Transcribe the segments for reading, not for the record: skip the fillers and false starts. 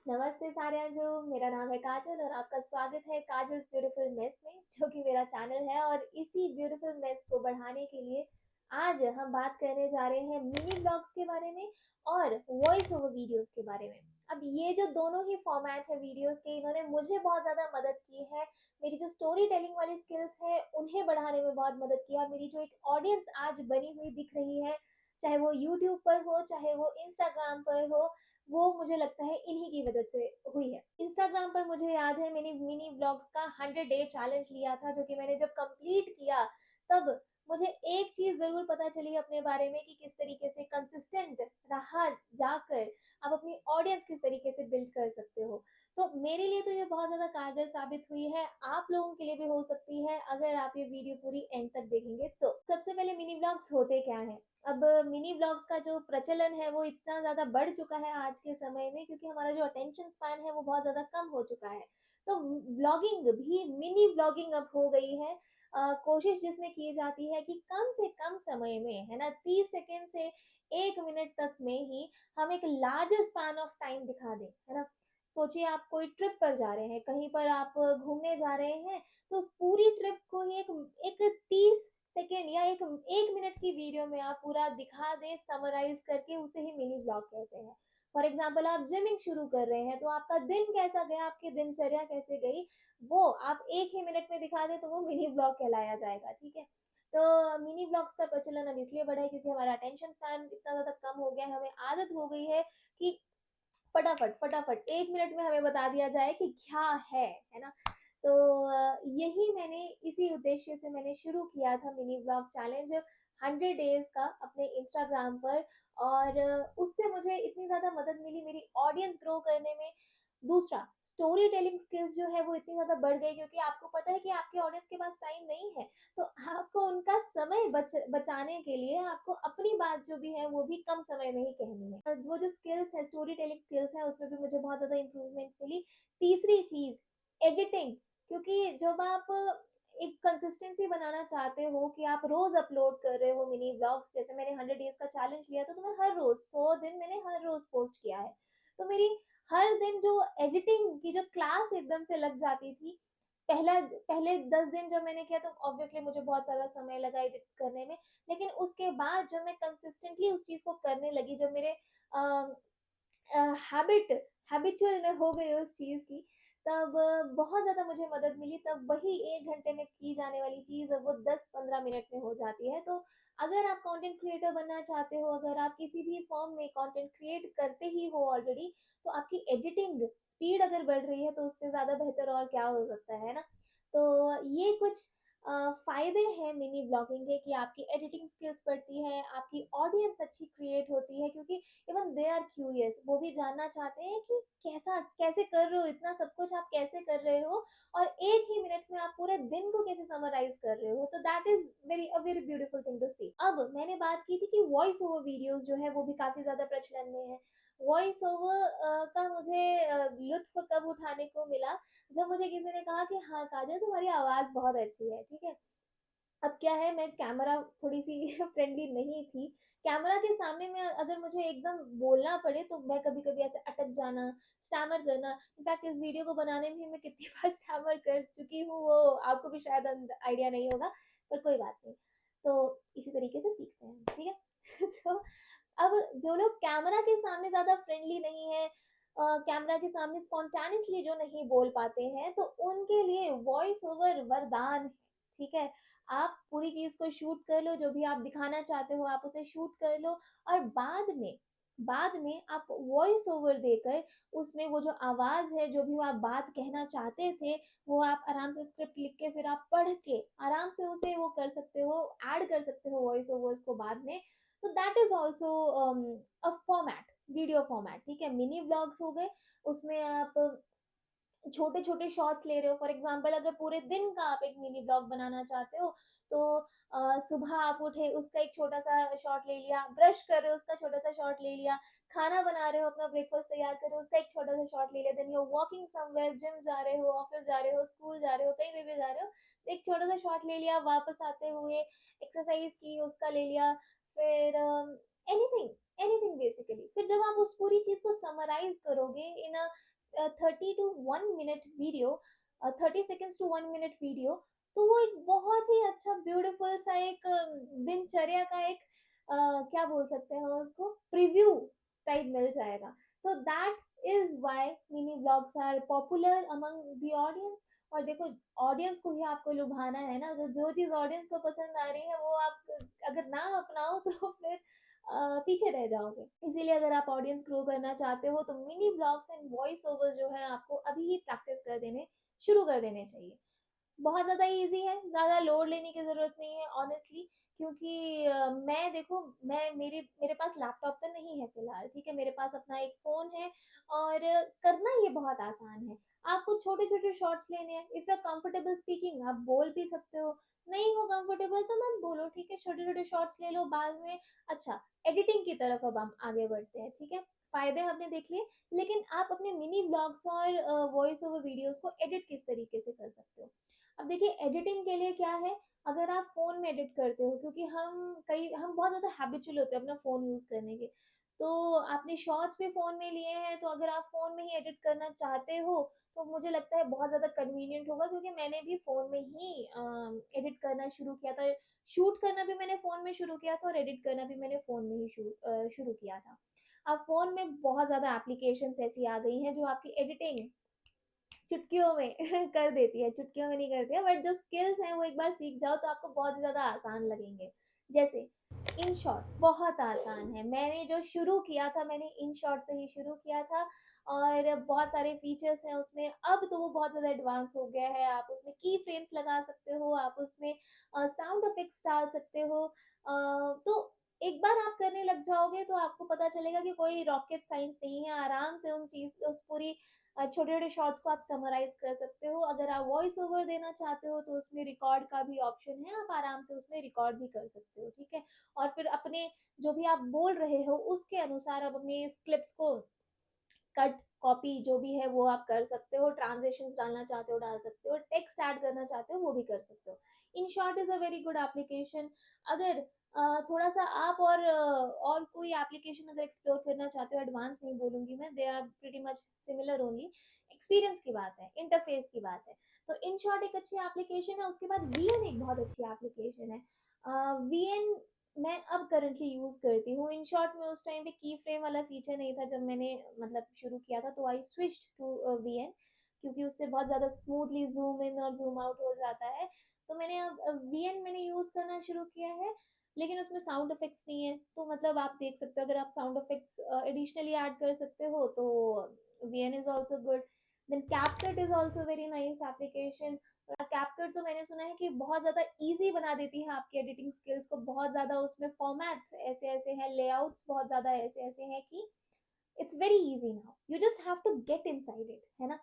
नमस्ते सारिया जो मेरा नाम है काजल और आपका स्वागत है काजल्स ब्यूटीफुल मेस में जो कि मेरा चैनल है। और इसी ब्यूटीफुल मेस को बढ़ाने के लिए आज हम बात करने जा रहे हैं मिनी ब्लॉग्स के बारे में और वॉइस ओवर वीडियोस के बारे में। अब ये जो दोनों ही फॉर्मेट है वीडियोस के, इन्होंने मुझे बहुत ज़्यादा मदद की है। मेरी जो स्टोरी टेलिंग वाली स्किल्स है उन्हें बढ़ाने में बहुत मदद की है। और मेरी जो एक ऑडियंस आज बनी हुई दिख रही है, चाहे वो यूट्यूब पर हो चाहे वो इंस्टाग्राम पर हो, वो मुझे लगता है इन्हीं की मदद से हुई है। इंस्टाग्राम पर मुझे याद है मैंने मिनी ब्लॉग्स का 100 डे चैलेंज लिया था, जो कि मैंने जब कंप्लीट किया तब मुझे एक चीज जरूर पता चली अपने बारे में कि किस तरीके से कंसिस्टेंट रहा जाकर आप अपनी ऑडियंस किस तरीके से बिल्ड कर सकते हो। तो मेरे लिए तो ये बहुत ज्यादा कारगर साबित हुई है, आप लोगों के लिए भी हो सकती है अगर आप ये वीडियो पूरी एंड तक देखेंगे तो। सबसे पहले मिनी ब्लॉग्स होते क्या है। अब मिनी ब्लॉग्स का जो प्रचलन है वो इतना ज़्यादा बढ़ चुका है आज के समय में, क्योंकि हमारा जो अटेंशन स्पैन है वो बहुत ज़्यादा कम हो चुका है। तो ब्लॉगिंग भी मिनी ब्लॉगिंग अब हो गई है। कोशिश जिसमें की जाती है कि कम से कम समय में, है ना, 30 सेकेंड से 1 मिनट तक में ही हम एक लार्जर स्पैन ऑफ टाइम दिखा दें, है ना। सोचिए आप कोई ट्रिप पर जा रहे हैं, कहीं पर आप घूमने जा रहे हैं, तो उस पूरी ट्रिप को ही एक एक 30 सेकेंड या एक 1 मिनट की वीडियो में आप पूरा दिखा दें समराइज करके, उसे ही मिनी ब्लॉग कहते हैं। फॉर एग्जाम्पल आप जिमिंग शुरू कर रहे हैं तो आपका दिन कैसा गया, आपकी दिनचर्या कैसे गई, वो आप एक ही मिनट में दिखा दें तो वो मिनी ब्लॉग कहलाया जाएगा, ठीक है। तो मिनी ब्लॉग्स का प्रचलन अब इसलिए बढ़ा है क्योंकि हमारा अटेंशन स्पैन इतना ज्यादा कम हो गया है, हमें आदत हो गई है कि फटाफट फटाफट 1 मिनट में हमें बता दिया जाए कि क्या है ना। तो यही मैंने इसी उद्देश्य से मैंने शुरू किया था मिनी ब्लॉग चैलेंज 100 डेज का अपने इंस्टाग्राम पर। और उससे मुझे इतनी ज़्यादा मदद मिली मेरी ऑडियंस ग्रो करने में। दूसरा, स्टोरी टेलिंग स्किल्स जो है वो इतनी ज़्यादा बढ़ गई, क्योंकि आपको पता है कि आपके ऑडियंस के पास टाइम नहीं है। तो आपको उनका समय बचाने के लिए आपको अपनी बात जो भी है वो भी कम समय में ही कहनी है। वो जो स्किल्स है, स्टोरी टेलिंग स्किल्स है, उसमें भी मुझे बहुत ज़्यादा इंप्रूवमेंट मिली। तीसरी चीज़, एडिटिंग। क्योंकि जब आप एक कंसिस्टेंसी बनाना चाहते हो कि आप रोज अपलोड कर रहे हो मिनी ब्लॉग्स, जैसे मैंने 100 डेज का चैलेंज लिया था तो मैं हर रोज 100 दिन मैंने हर रोज पोस्ट किया है। तो मेरी हर दिन जो एडिटिंग की जो क्लास एकदम से लग जाती थी। पहले 10 दिन जब मैंने किया तो ऑब्वियसली मुझे बहुत ज़्यादा समय लगा एडिट करने में। लेकिन उसके बाद जब मैं कंसिस्टेंटली उस चीज़ को करने लगी, जब मेरे हैबिट हैबिचुअल में हो गई उस चीज़ की, तब बहुत ज़्यादा मुझे मदद मिली। तब वही 1 घंटे में की जाने वाली चीज़ अब वो 10-15 मिनट में हो जाती है। तो अगर आप कंटेंट क्रिएटर बनना चाहते हो, अगर आप किसी भी फॉर्म में कंटेंट क्रिएट करते ही हो ऑलरेडी, तो आपकी एडिटिंग स्पीड अगर बढ़ रही है तो उससे ज़्यादा बेहतर और क्या हो सकता है ना। तो ये कुछ फ़ायदे हैं मिनी ब्लॉगिंग के कि आपकी एडिटिंग स्किल्स बढ़ती है, आपकी ऑडियंस अच्छी क्रिएट होती है, क्योंकि इवन दे आर क्यूरियस, वो भी जानना चाहते हैं कि कैसा कैसे कर रहे हो, इतना सब कुछ आप कैसे कर रहे हो, और एक ही मिनट में आप पूरे दिन को कैसे समराइज कर रहे हो। तो that is very beautiful thing to see. अब मैंने बात की थी कि वॉइस ओवर वीडियोस जो है वो भी काफी ज्यादा प्रचलन में है। वॉइस ओवर का मुझे लुत्फ कब उठाने को मिला, जब मुझे किसी ने कहा कि हाँ काजल, तुम्हारी आवाज बहुत अच्छी है, ठीक है। अब क्या है, मैं कैमरा थोड़ी सी फ्रेंडली नहीं थी। कैमरा के सामने में अगर मुझे एकदम बोलना पड़े तो मैं कभी कभी ऐसे अटक जाना, स्टैमर करना। इनफैक्ट इस वीडियो को बनाने में मैं कितनी बार स्टैमर कर चुकी हूँ वो आपको भी शायद आइडिया नहीं होगा, पर कोई बात नहीं। तो इसी तरीके से सीखते हैं, ठीक है। तो अब जो लोग कैमरा के सामने ज्यादा फ्रेंडली नहीं है, कैमरा के सामने स्पॉन्टेनियसली जो नहीं बोल पाते हैं, तो उनके लिए वॉइस ओवर वरदान है, ठीक है। आप पूरी चीज को शूट कर लो, जो भी आप दिखाना चाहते हो आप उसे शूट कर लो, और बाद में आप वॉइस ओवर देकर उसमें वो जो आवाज है, जो भी वो आप बात कहना चाहते थे, वो आप आराम से स्क्रिप्ट लिख के फिर आप पढ़ के आराम से उसे वो कर सकते हो, ऐड कर सकते हो वॉइस ओवर्स को बाद में। तो that is also a format, video format, ठीक है। मिनी ब्लॉग्स हो गए, उसमें आप छोटे छोटे शॉट्स ले रहे हो। फॉर एग्जाम्पल अगर पूरे दिन का आप एक मिनी ब्लॉग बनाना चाहते हो, तो सुबह आप उठे उसका एक छोटा सा शॉट ले लिया, ब्रश कर रहे हो उसका छोटा सा शॉट ले लिया, खाना बना रहे हो, अपना ब्रेकफास्ट तैयार कर रहे हो, उसका एक छोटा सा शॉट ले लिया, then you walking somewhere, gym जा रहे हो, ऑफिस जा रहे हो, स्कूल जा रहे हो, कहीं भी जा रहे हो, तो एक छोटा सा शॉट ले लिया, वापस आते हुए एक्सरसाइज की उसका ले लिया, फिर एनीथिंग एनीथिंग बेसिकली। फिर जब आप उस पूरी चीज को समराइज करोगे in 30 to 1 minute video, 30 seconds to 1 minute video, तो वो एक बहुत ही अच्छा ब्यूटीफुल सा एक दिनचर्या का एक क्या बोल सकते हैं उसको, प्रीव्यू टाइप मिल जाएगा। तो that is why mini blogs are popular among the audience. और देखो, ऑडियंस को ही आपको लुभाना है ना, तो जो चीज ऑडियंस को पसंद आ रही है वो आप अगर ना अपनाओ तो फिर पीछे रह जाओगे। इसीलिए अगर आप ऑडियंस ग्रो करना चाहते हो तो mini blogs and voice over जो है आपको अभी ही प्रैक्टिस कर देने शुरू कर देने चाहिए। बहुत ज़्यादा ईज़ी है, ज़्यादा लोड लेने की ज़रूरत नहीं है ऑनेस्टली। क्योंकि मैं देखो, मैं मेरे पास लैपटॉप तो नहीं है फ़िलहाल, ठीक है? मेरे पास अपना एक फ़ोन है और करना ये बहुत आसान है। आपको छोटे-छोटे शॉट्स लेने हैं, if you are comfortable speaking आप बोल भी सकते हो, नहीं हो कंफर्टेबल तो मत बोलो, ठीक है? छोटे-छोटे शॉट्स ले लो बाद में। अच्छा, एडिटिंग की तरफ अब हम आगे बढ़ते हैं, ठीक है? फ़ायदे हमने देख लिए, लेकिन आप अपने मिनी ब्लॉग्स और वॉइस ओवर वीडियोज़ को एडिट किस तरीके से कर सकते हो? अब देखिए, एडिटिंग के लिए क्या है, अगर आप फ़ोन में एडिट करते हो, क्योंकि हम बहुत ज़्यादा हैबिचुअल होते हैं अपना फ़ोन यूज़ करने के। तो आपने शॉर्ट्स भी फ़ोन में लिए हैं, तो अगर आप फ़ोन में ही एडिट करना चाहते हो, तो मुझे लगता है बहुत ज़्यादा कन्वीनिएंट होगा, क्योंकि मैंने भी फ़ोन में ही एडिट करना शुरू किया था। शूट करना भी मैंने फ़ोन में शुरू किया था और एडिट करना भी मैंने फ़ोन में ही शुरू किया था। अब फ़ोन में बहुत ज़्यादा एप्लीकेशंस ऐसी आ गई हैं जो आपकी एडिटिंग चुटकियों में कर देती है, चुटकियों में नहीं करती है, बट जो स्किल्स हैं वो एक बार सीख जाओ तो आपको बहुत ज़्यादा आसान लगेंगे। जैसे इन शॉर्ट बहुत आसान है, मैंने जो शुरू किया था मैंने इन शॉर्ट से ही शुरू किया था। और बहुत सारे फीचर्स हैं उसमें, अब तो वो बहुत ज़्यादा एडवांस हो गया है। आप उसमें की फ्रेम्स लगा सकते हो, आप उसमें साउंड इफेक्ट्स डाल सकते हो। तो एक बार आप करने लग जाओगे तो आपको पता चलेगा कि कोई रॉकेट साइंस नहीं है। आराम से उन चीज़ उस पूरी छोटे-छोटे शॉर्ट्स को आप समराइज़ कर सकते हो। अगर आप वॉइस ओवर देना चाहते हो तो उसमें रिकॉर्ड का भी ऑप्शन है, आप आराम से उसमें रिकॉर्ड भी कर सकते हो, ठीक है? और फिर अपने जो भी आप बोल रहे हो उसके अनुसार आप अपनी इस क्लिप्स को कट, कॉपी जो भी है वो आप कर सकते हो, ट्रांज़िशंस डालना चाहते हो डाल सकते हो, टेक्स्ट ऐड करना चाहते हो वो भी कर सकते हो। In short is a very good application. अगर थोड़ा-सा आप और कोई एप्लीकेशन अगर एक्सप्लोर करना चाहते हो, एडवांस नहीं बोलूँगी मैं, they are pretty much similar only. Experience की बात है, इंटरफ़ेस की बात है। तो इन शॉर्ट एक अच्छी एप्लीकेशन है, उसके बाद वीएन एक बहुत अच्छी एप्लीकेशन है। वीएन मैं अब करंटली यूज़ करती हूँ। इन शॉर्ट में उस टाइम पे की फ्रेम वाला फीचर नहीं था जब मैंने मतलब शुरू किया था, तो आई स्विच्ड टू वीएन, क्योंकि उससे बहुत ज़्यादा स्मूथली ज़ूम इन और ज़ूम आउट हो जाता है। तो मैंने अब वीएन मैंने यूज़ करना शुरू किया है, लेकिन उसमें साउंड इफ़ेक्ट्स नहीं है। तो मतलब आप देख सकते हो, अगर आप साउंड इफ़ेक्ट्स एडिशनली ऐड कर सकते हो तो VN is also good. Then CapCut is also very nice application. CapCut तो मैंने सुना है कि बहुत ज़्यादा ईज़ी बना देती है आपकी एडिटिंग स्किल्स को। बहुत ज़्यादा उसमें फॉर्मेट्स ऐसे-ऐसे हैं, लेआउट्स बहुत ज़्यादा ऐसे-ऐसे हैं कि it's very easy now, you just have to get inside it, है ना?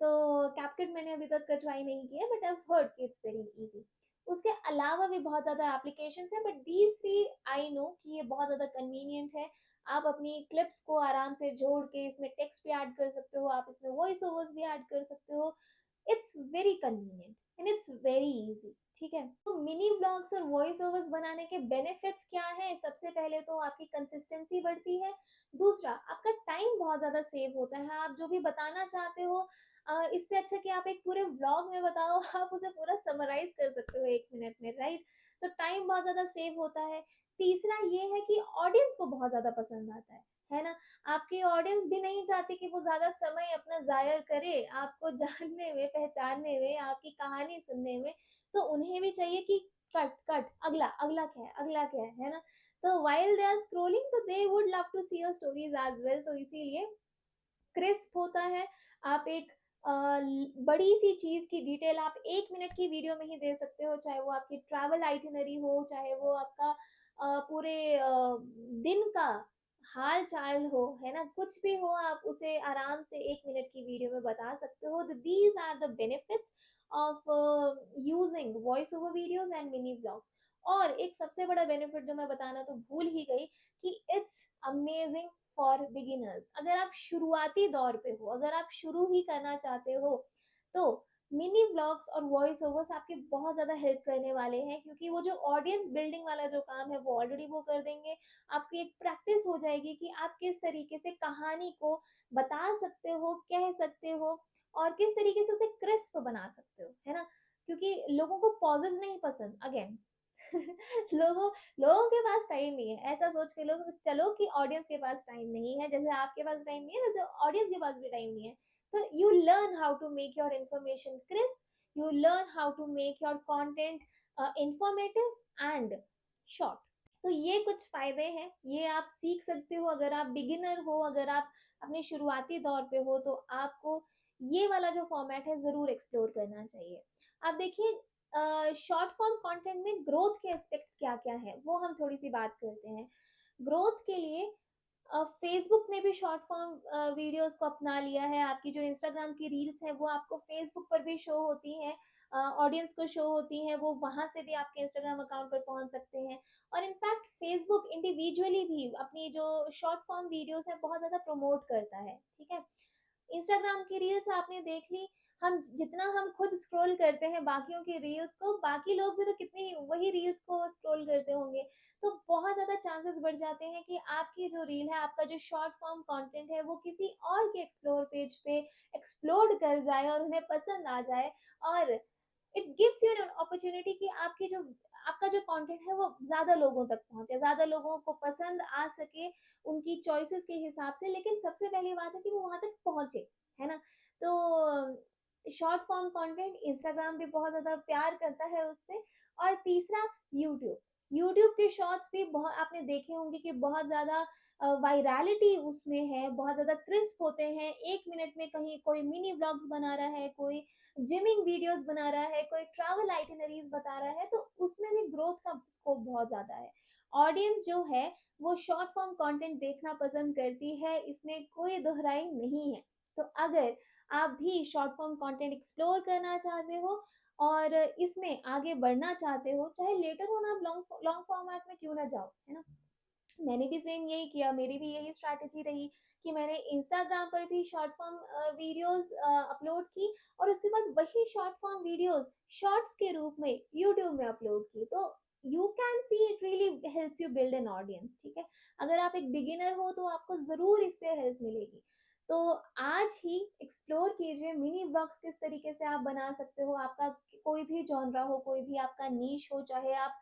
तो कैपकट मैंने अभी तक ट्राई नहीं किया, बट आई हैव हर्ड कि इट्स वेरी ईज़ी। उसके अलावा भी बहुत ज़्यादा एप्लीकेशंस हैं, बट दीज़ 3 आई नो कि ये बहुत ज़्यादा कन्वीनिएंट है। आप अपनी क्लिप्स को आराम से जोड़ के इसमें टेक्स्ट भी ऐड कर सकते हो, आप इसमें वॉइस ओवर्स भी ऐड कर सकते हो। It's very convenient and it's very easy, ठीक है? तो मिनी ब्लॉग्स और वॉइस ओवर्स बनाने के बेनिफिट्स क्या है? सबसे पहले तो आपकी कंसिस्टेंसी बढ़ती है। दूसरा, आपका टाइम बहुत ज्यादा सेव होता है। आप जो भी बताना चाहते हो, इससे अच्छा कि आप एक पूरे व्लॉग में बताओ, आप उसे पूरा समराइज कर सकते हो 1 मिनट में, राइट? तो टाइम बहुत ज्यादा सेव होता है। तीसरा ये है कि ऑडियंस को बहुत ज्यादा पसंद आता है ना? आपकी ऑडियंस भी नहीं चाहती कि वो ज़्यादा समय अपना ज़ाया करे आपको जानने में, पहचानने में, आपकी कहानी सुनने में। तो उन्हें भी चाहिए कि कट, कट, अगला, अगला क्या है, अगला क्या है ना? तो व्हाइल दे आर स्क्रॉलिंग तो they would love to see your stories as well. तो इसीलिए क्रिस्प होता है। आप एक बड़ी सी चीज़ की डिटेल आप 1 मिनट की वीडियो में ही दे सकते हो, चाहे वो आपकी ट्रैवल आइटिनरी हो, चाहे वो आपका पूरे दिन का हाल चाल हो, है ना? कुछ भी हो, आप उसे आराम से 1 मिनट की वीडियो में बता सकते हो। These are the benefits of using voice over videos and mini blogs. और एक सबसे बड़ा बेनिफिट जो मैं बताना तो भूल ही गई, कि इट्स अमेजिंग फॉर बिगिनर्स। अगर आप शुरुआती दौर पे हो, अगर आप शुरू ही करना चाहते हो, तो मिनी व्लॉग्स और वॉइस ओवर्स आपकी बहुत ज़्यादा हेल्प करने वाले हैं, क्योंकि वो जो ऑडियंस बिल्डिंग वाला जो काम है वो ऑलरेडी वो कर देंगे। आपकी एक प्रैक्टिस हो जाएगी कि आप किस तरीके से कहानी को बता सकते हो, कह सकते हो और किस तरीके से उसे क्रिस्प बना सकते हो, है ना? क्योंकि लोगों को पॉजेज़ नहीं पसंद अगेन। लोगों लोगों के पास टाइम नहीं है। ऐसा सोच के लोग चलो कि ऑडियंस के पास टाइम नहीं है, जैसे आपके पास टाइम नहीं है, वैसे ऑडियंस के पास भी टाइम नहीं है। So you learn how to make your information crisp. You learn how to make your content informative and short. तो ये कुछ फायदे हैं, ये आप सीख सकते हो अगर आप बिगिनर हो, अगर आप अपने शुरुआती दौर पे हो तो आपको ये वाला जो फॉर्मेट है ज़रूर एक्सप्लोर करना चाहिए। आप देखिए शॉर्ट फॉर्म कंटेंट में ग्रोथ के एस्पेक्ट्स क्या-क्या हैं, वो हम थोड़ी-सी बात करते हैं। ग्रोथ के लिए फेसबुक ने भी शॉर्ट फॉर्म वीडियोस को अपना लिया है। आपकी जो इंस्टाग्राम की रील्स है वो आपको फेसबुक पर भी शो होती हैं, ऑडियंस को शो होती हैं, वो वहाँ से भी आपके इंस्टाग्राम अकाउंट पर पहुँच सकते हैं। और इनफैक्ट फेसबुक इंडिविजुअली भी अपनी जो शॉर्ट फॉर्म वीडियोस है बहुत ज़्यादा प्रमोट करता है, ठीक है? इंस्टाग्राम की रील्स आपने देख ली, हम जितना हम खुद स्क्रॉल करते हैं बाकियों की रील्स को, बाकी लोग भी तो कितनी वही रील्स को स्क्रॉल करते होंगे। तो बहुत ज़्यादा चांसेस बढ़ जाते हैं कि आपकी जो रील है, आपका जो शॉर्ट फॉर्म कंटेंट है, वो किसी और के एक्सप्लोर पेज पे एक्सप्लोड कर जाए और उन्हें पसंद आ जाए। और it gives you an opportunity कि आपका जो कंटेंट है वो ज़्यादा लोगों तक पहुँचे, ज़्यादा लोगों को पसंद आ सके उनकी चॉइसेस के हिसाब से। लेकिन सबसे पहली बात है कि वो वहाँ तक पहुँचे, है ना? तो शॉर्ट फॉर्म कंटेंट इंस्टाग्राम भी बहुत ज़्यादा प्यार करता है उससे। और तीसरा यूट्यूब, यूट्यूब के शॉर्ट्स भी बहुत आपने देखे होंगे कि बहुत ज़्यादा वायरलिटी उसमें है, बहुत ज़्यादा क्रिस्प होते हैं। 1 मिनट में कहीं कोई मिनी व्लॉग्स बना रहा है, कोई जिमिंग वीडियोस बना रहा है, कोई ट्रैवल आइटिनरीज बता रहा है, तो उसमें भी ग्रोथ का स्कोप बहुत ज़्यादा है। ऑडियंस जो है वो शॉर्ट फॉर्म कंटेंट देखना पसंद करती है, इसमें कोई दोहराई नहीं है। तो अगर आप भी शॉर्ट फॉर्म कंटेंट एक्सप्लोर करना चाहते हो और इसमें आगे बढ़ना चाहते हो, चाहे लेटर ऑन आप लॉन्ग लॉन्ग फॉर्मेट में क्यों ना जाओ, है ना? मैंने भी सेम यही किया, मेरी भी यही स्ट्रैटेजी रही कि मैंने इंस्टाग्राम पर भी शॉर्ट फॉर्म वीडियोस अपलोड की और उसके बाद वही शॉर्ट फॉर्म वीडियोस शॉर्ट्स के रूप में यूट्यूब में अपलोड की। तो you can see it really helps you build an audience, ठीक है? अगर आप एक बिगिनर हो तो आपको ज़रूर इससे हेल्प मिलेगी। तो आज ही एक्सप्लोर कीजिए मिनी ब्लॉग्स किस तरीके से आप बना सकते हो। आपका कोई भी जॉनरा हो, कोई भी आपका नीश हो, चाहे आप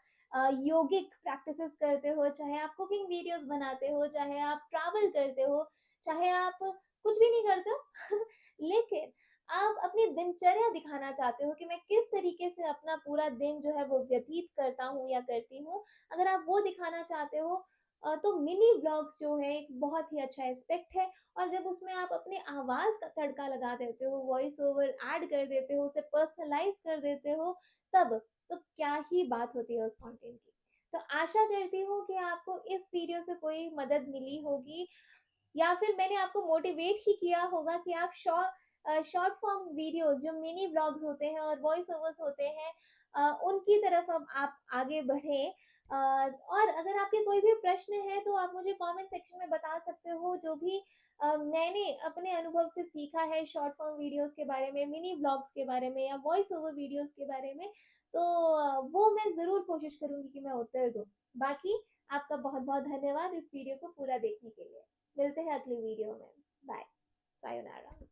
योगिक प्रैक्टिसेस करते हो, चाहे आप कुकिंग वीडियोस बनाते हो, चाहे आप ट्रैवल करते हो, चाहे आप कुछ भी नहीं करते हो लेकिन आप अपनी दिनचर्या दिखाना चाहते हो कि मैं किस तरीके से अपना पूरा दिन जो है वो व्यतीत करता हूँ या करती हूँ। अगर आप वो दिखाना चाहते हो तो मिनी ब्लॉग्स जो है एक बहुत ही अच्छा एस्पेक्ट है। और जब उसमें आप अपने आवाज़ का तड़का लगा देते हो, वॉइस ओवर ऐड कर देते हो, उसे पर्सनलाइज़ कर देते हो, तब तो क्या ही बात होती है उस कंटेंट की। तो आशा करती हूँ कि आपको इस वीडियो से कोई मदद मिली होगी या फिर मैंने आपको मोटिवेट ही किया होगा कि आप शॉर्ट फॉर्म वीडियोस जो मिनी व्लॉग्स होते हैं और वॉइस ओवर्स होते हैं उनकी तरफ अब आप आगे बढ़ें। और अगर आपके कोई भी प्रश्न है तो आप मुझे कमेंट सेक्शन में बता सकते हो। जो भी मैंने अपने अनुभव से सीखा है शॉर्ट फॉर्म वीडियोस के बारे में, मिनी व्लॉग्स के बारे में या वॉइस ओवर वीडियोस के बारे में, तो वो मैं ज़रूर कोशिश करूँगी कि मैं उत्तर दूँ। बाकी आपका बहुत-बहुत धन्यवाद इस वीडियो को पूरा देखने के लिए। मिलते हैं अगली वीडियो में। बाय। सायोनारा।